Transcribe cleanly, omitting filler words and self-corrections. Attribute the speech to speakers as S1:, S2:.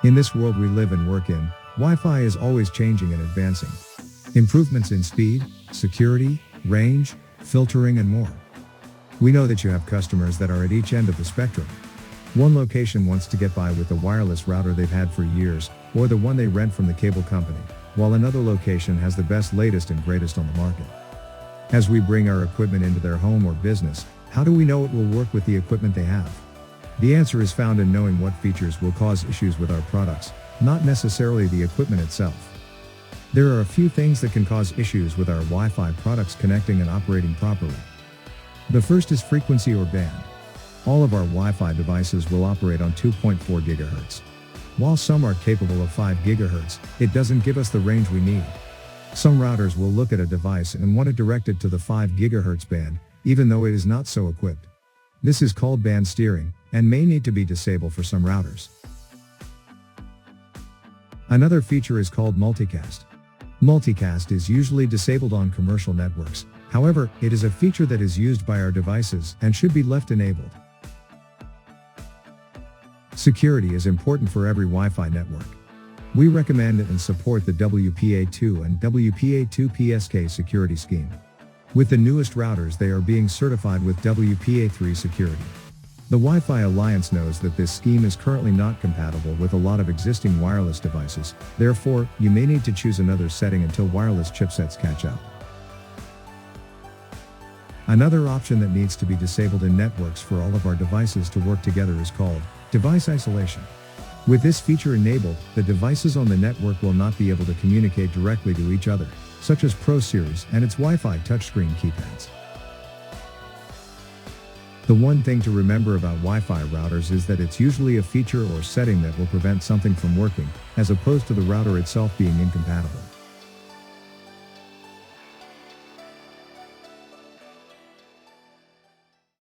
S1: In this world we live and work in, Wi-Fi is always changing and advancing. Improvements in speed, security, range, filtering and more. We know that you have customers that are at each end of the spectrum. One location wants to get by with the wireless router they've had for years, or the one they rent from the cable company, while another location has the best, latest and greatest on the market. As we bring our equipment into their home or business, how do we know it will work with the equipment they have? The answer is found in knowing what features will cause issues with our products, not necessarily the equipment itself. There are a few things that can cause issues with our Wi-Fi products connecting and operating properly. The first is frequency or band. All of our Wi-Fi devices will operate on 2.4 GHz. While some are capable of 5 GHz, it doesn't give us the range we need. Some routers will look at a device and want to direct it to the 5 GHz band, even though it is not so equipped. This is called band steering, and may need to be disabled for some routers. Another feature is called multicast. Multicast is usually disabled on commercial networks, however, it is a feature that is used by our devices and should be left enabled. Security is important for every Wi-Fi network. We recommend and support the WPA2 and WPA2 PSK security scheme. With the newest routers, they are being certified with WPA3 security. The Wi-Fi Alliance knows that this scheme is currently not compatible with a lot of existing wireless devices, therefore, you may need to choose another setting until wireless chipsets catch up. Another option that needs to be disabled in networks for all of our devices to work together is called device isolation. With this feature enabled, the devices on the network will not be able to communicate directly to each other, such as Pro Series and its Wi-Fi touchscreen keypads. The one thing to remember about Wi-Fi routers is that it's usually a feature or setting that will prevent something from working, as opposed to the router itself being incompatible.